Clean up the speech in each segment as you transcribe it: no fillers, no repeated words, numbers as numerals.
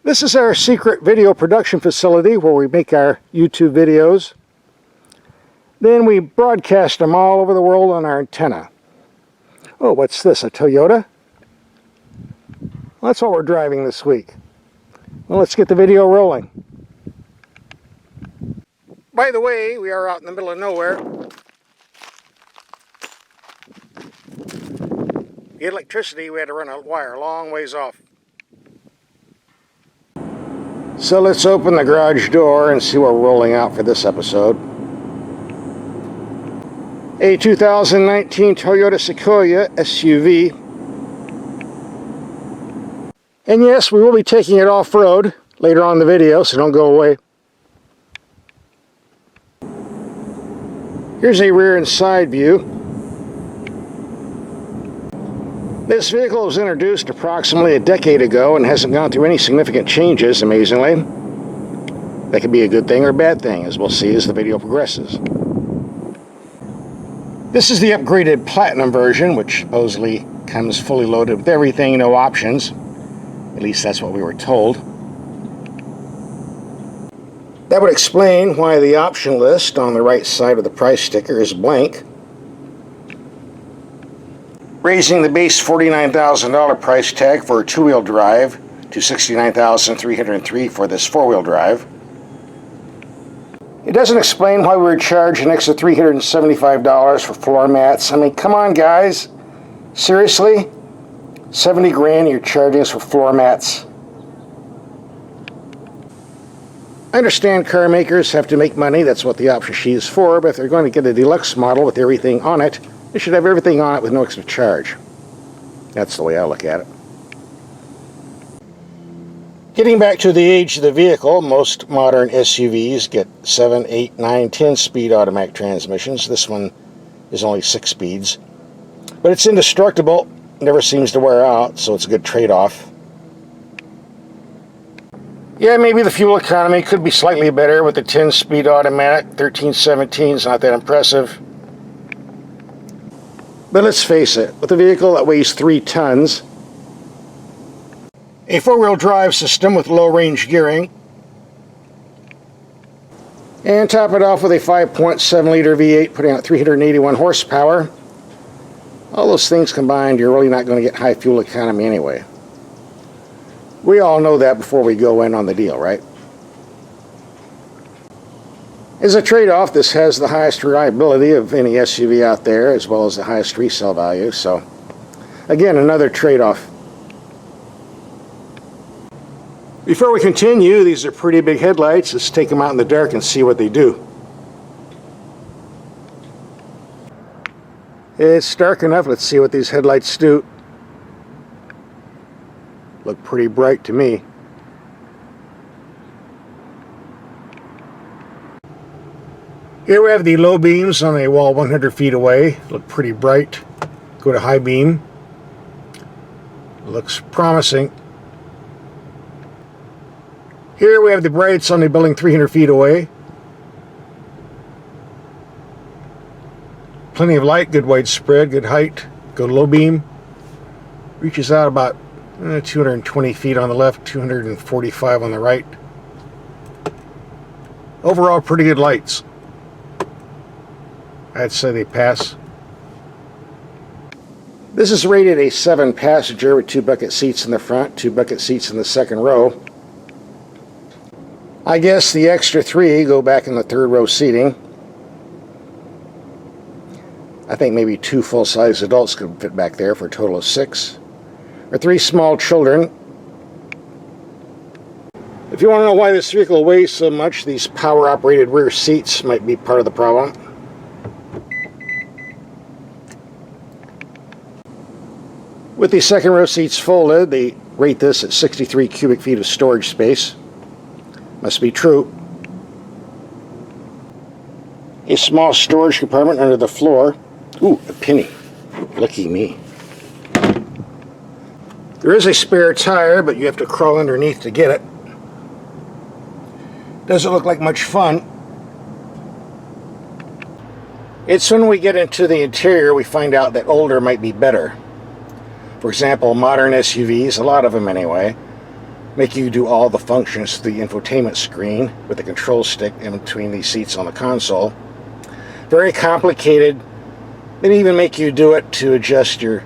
This is our secret video production facility where we make our YouTube videos. Then we broadcast them all over the world on our antenna. Oh, what's this, a Toyota? Well, that's what we're driving this week. Well, let's get the video rolling. By the way, we are out in the middle of nowhere. To get electricity, we had to run a wire a long ways off. So let's open the garage door and see what we're rolling out for this episode. A 2019 Toyota Sequoia SUV. And yes, we will be taking it off-road later on in the video, so don't go away. Here's a rear and side view. This vehicle was introduced approximately a decade ago and hasn't gone through any significant changes, amazingly. That could be a good thing or a bad thing, as we'll see as the video progresses. This is the upgraded Platinum version, which supposedly comes fully loaded with everything, no options. At least that's what we were told. That would explain why the option list on the right side of the price sticker is blank, raising the base $49,000 price tag for a two-wheel drive to $69,303 for this four-wheel drive. It doesn't explain why we were charged an extra $375 for floor mats. I mean, come on, guys. Seriously? 70 grand you're charging us for floor mats? I understand car makers have to make money. That's what the option sheet is for. But if they're going to get a deluxe model with everything on it, they should have everything on it with no extra charge. That's the way I look at it. Getting back to the age of the vehicle, most modern SUVs get 7, 8, 9, 10 speed automatic transmissions. This one is only 6 speeds. But it's indestructible, never seems to wear out, so it's a good trade-off. Yeah, maybe the fuel economy could be slightly better with the 10-speed automatic. 1317 is not that impressive. But let's face it, with a vehicle that weighs 3 tons, a four-wheel drive system with low-range gearing, and top it off with a 5.7-liter V8 putting out 381 horsepower, all those things combined, you're really not going to get high fuel economy anyway. We all know that before we go in on the deal, right? As a trade-off, this has the highest reliability of any SUV out there, as well as the highest resale value, so again, another trade-off. Before we continue, these are pretty big headlights. Let's take them out in the dark and see what they do. It's dark enough. Let's see what these headlights do. Look pretty bright to me. Here we have the low beams on a wall 100 feet away. Look pretty bright. Go to high beam. Looks promising. Here we have the brights on the building 300 feet away. Plenty of light, good widespread, good height. Go to low beam. Reaches out about 220 feet on the left, 245 on the right. Overall, pretty good lights. I'd say they pass. This is rated a 7-passenger with 2 bucket seats in the front, 2 bucket seats in the second row. I guess the extra 3 go back in the third row seating. I think maybe 2 full-size adults could fit back there for a total of 6. Or 3 small children. If you want to know why this vehicle weighs so much, these power-operated rear seats might be part of the problem. With the second row seats folded, they rate this at 63 cubic feet of storage space. Must be true. A small storage compartment under the floor. Ooh, a penny. Lucky me. There is a spare tire, but you have to crawl underneath to get it. Doesn't look like much fun. It's when we get into the interior we find out that older might be better. For example, modern SUVs, a lot of them anyway, make you do all the functions through the infotainment screen with the control stick in between these seats on the console. Very complicated. They even make you do it to adjust your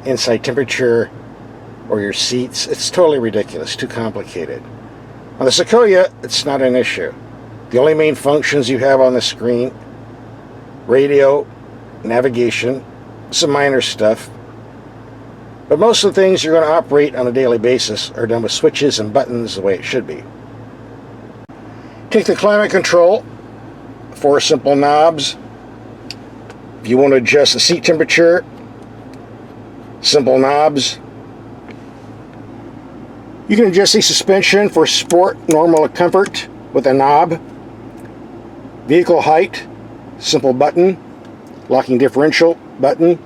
inside temperature or your seats. It's totally ridiculous, too complicated. On the Sequoia, it's not an issue. The only main functions you have on the screen: radio, navigation, some minor stuff. But most of the things you're going to operate on a daily basis are done with switches and buttons the way it should be. Take the climate control, 4 simple knobs. If you want to adjust the seat temperature, simple knobs. You can adjust the suspension for sport, normal, or comfort with a knob. Vehicle height, simple button. Locking differential, button.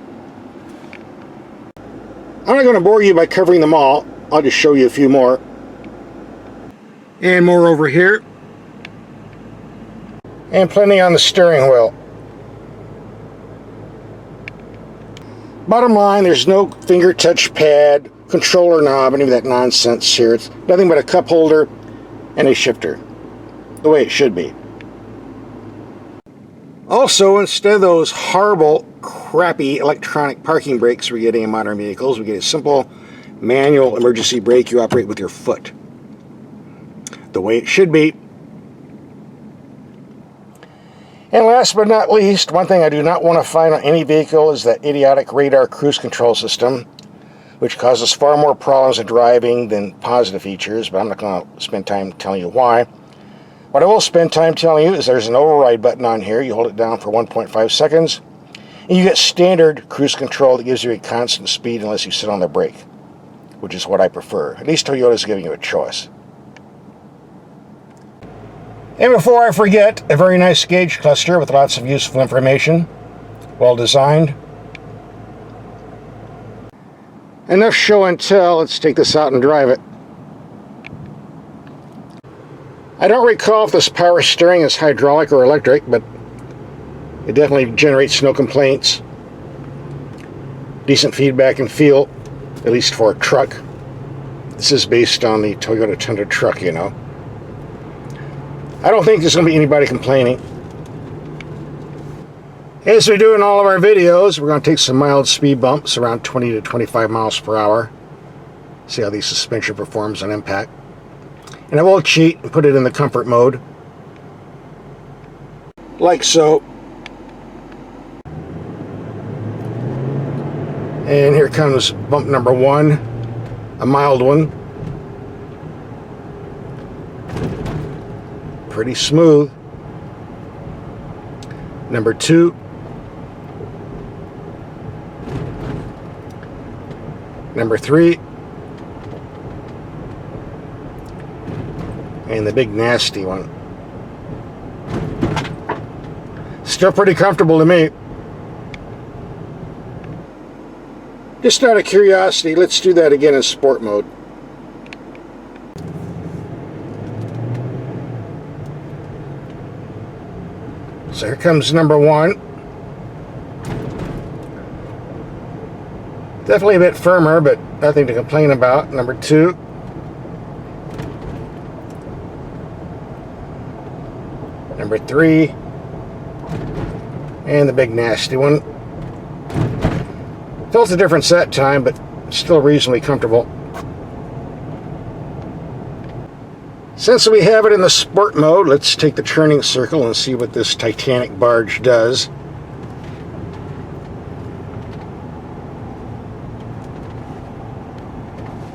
I'm not going to bore you by covering them all. I'll just show you a few more. And more over here. And plenty on the steering wheel. Bottom line, there's no finger touch pad, controller knob, any of that nonsense here. It's nothing but a cup holder and a shifter. The way it should be. Also, instead of those horrible, crappy electronic parking brakes we're getting in modern vehicles, we get a simple manual emergency brake you operate with your foot. The way it should be. And last but not least, one thing I do not want to find on any vehicle is that idiotic radar cruise control system, which causes far more problems in driving than positive features, but I'm not going to spend time telling you why. What I will spend time telling you is there's an override button on here. You hold it down for 1.5 seconds, and you get standard cruise control that gives you a constant speed unless you sit on the brake, which is what I prefer. At least Toyota's giving you a choice. And before I forget, a very nice gauge cluster with lots of useful information. Well designed. Enough show and tell. Let's take this out and drive it. I don't recall if this power steering is hydraulic or electric, but it definitely generates no complaints. Decent feedback and feel, at least for a truck. This is based on the Toyota Tundra truck, you know. I don't think there's going to be anybody complaining. As we do in all of our videos, we're going to take some mild speed bumps around 20 to 25 miles per hour. See how the suspension performs on impact. And I will cheat and put it in the comfort mode. Like so. And here comes bump number 1, a mild one. Pretty smooth. Number 2. Number 3. And the big nasty one. Still pretty comfortable to me. Just out of curiosity, let's do that again in sport mode. So here comes number 1. Definitely a bit firmer, but nothing to complain about. Number 2. Number 3. And the big nasty one. Felt a difference that time, but still reasonably comfortable. Since we have it in the sport mode, let's take the turning circle and see what this Titanic barge does.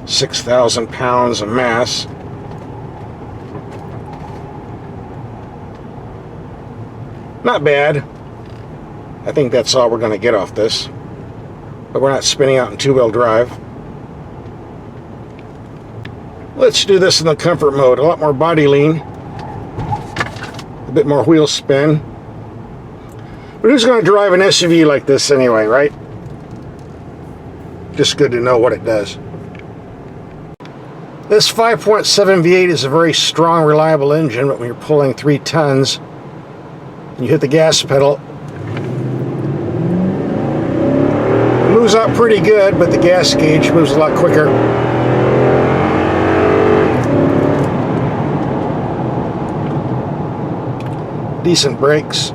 £6,000 of mass. Not bad. I think that's all we're going to get off this. But we're not spinning out in two-wheel drive. Let's do this in the comfort mode. A lot more body lean. A bit more wheel spin. But who's going to drive an SUV like this anyway, right? Just good to know what it does. This 5.7 V8 is a very strong, reliable engine, but when you're pulling 3 tons, you hit the gas pedal, it moves out pretty good, but the gas gauge moves a lot quicker. decent brakes.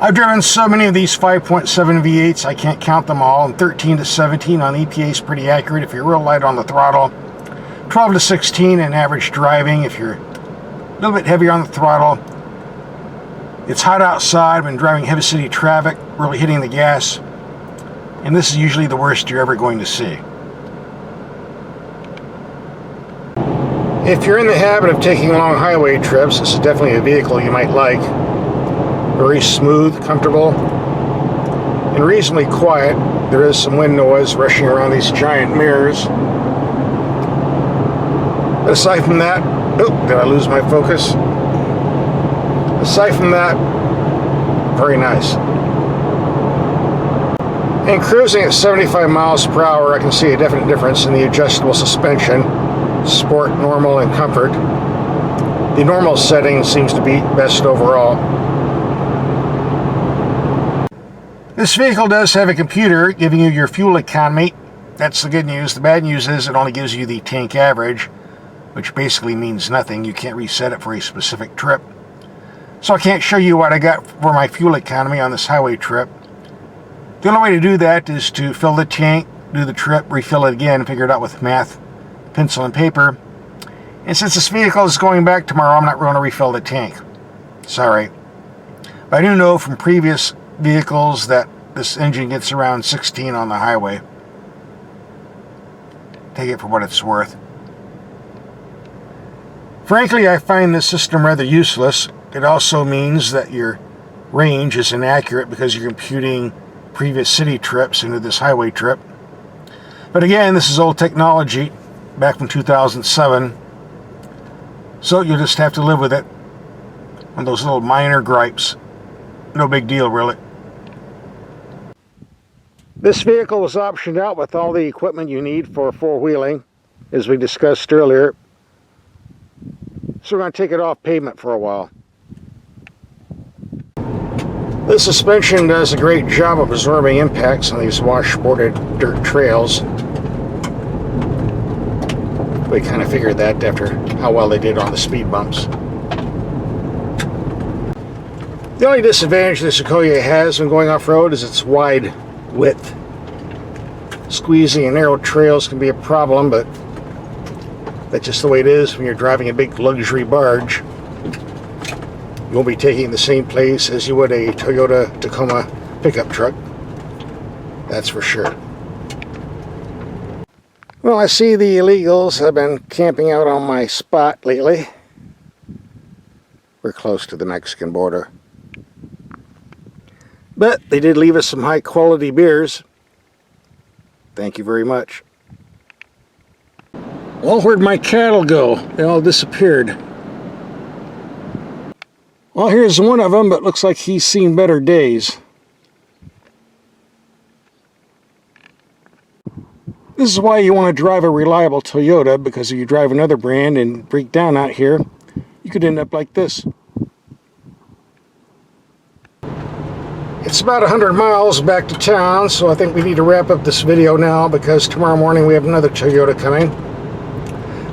I've driven so many of these 5.7 V8s, I can't count them all, and 13 to 17 on EPA is pretty accurate if you're real light on the throttle. 12 to 16 in average driving if you're a little bit heavier on the throttle. It's hot outside, I've been driving heavy city traffic, really hitting the gas, and this is usually the worst you're ever going to see. If you're in the habit of taking long highway trips, this is definitely a vehicle you might like. Very smooth, comfortable, and reasonably quiet. There is some wind noise rushing around these giant mirrors. But aside from that, oh, did I lose my focus? Aside from that, very nice. And cruising at 75 miles per hour, I can see a definite difference in the adjustable suspension, sport, normal, and comfort. The normal setting seems to be best overall. This vehicle does have a computer giving you your fuel economy. That's the good news. The bad news is it only gives you the tank average, which basically means nothing. You can't reset it for a specific trip. So I can't show you what I got for my fuel economy on this highway trip. The only way to do that is to fill the tank, do the trip, refill it again, figure it out with math, pencil and paper. And since this vehicle is going back tomorrow, I'm not going to refill the tank. Sorry. But I do know from previous vehicles that this engine gets around 16 on the highway. Take it for what it's worth. Frankly, I find this system rather useless. It also means that your range is inaccurate because you're computing previous city trips into this highway trip. But again, this is old technology back from 2007. So you'll just have to live with it. One of those little minor gripes. No big deal, really. This vehicle was optioned out with all the equipment you need for four-wheeling, as we discussed earlier. So we're going to take it off pavement for a while. This suspension does a great job of absorbing impacts on these washboarded dirt trails. We kind of figured that after how well they did on the speed bumps. The only disadvantage the Sequoia has when going off-road is its wide width. Squeezing and narrow trails can be a problem, but that's just the way it is when you're driving a big luxury barge. You won't be taking the same place as you would a Toyota Tacoma pickup truck. That's for sure. Well, I see the illegals have been camping out on my spot lately. We're close to the Mexican border. But they did leave us some high quality beers. Thank you very much. Well, where'd my cattle go? They all disappeared. Well, here's one of them, but looks like he's seen better days. This is why you want to drive a reliable Toyota, because if you drive another brand and break down out here, you could end up like this. It's about 100 miles back to town, so I think we need to wrap up this video now because tomorrow morning we have another Toyota coming.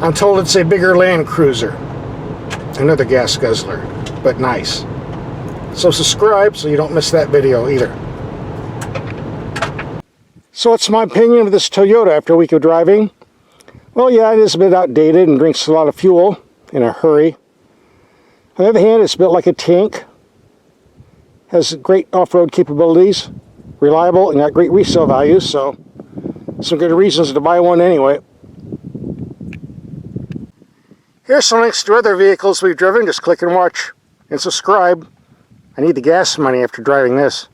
I'm told it's a bigger Land Cruiser. Another gas guzzler, but nice. So subscribe so you don't miss that video either. So what's my opinion of this Toyota after a week of driving? Well, yeah, it is a bit outdated and drinks a lot of fuel in a hurry. On the other hand, it's built like a tank. Has great off-road capabilities, reliable, and got great resale values, so some good reasons to buy one anyway. Here's some links to other vehicles we've driven. Just click and watch and subscribe. I need the gas money after driving this.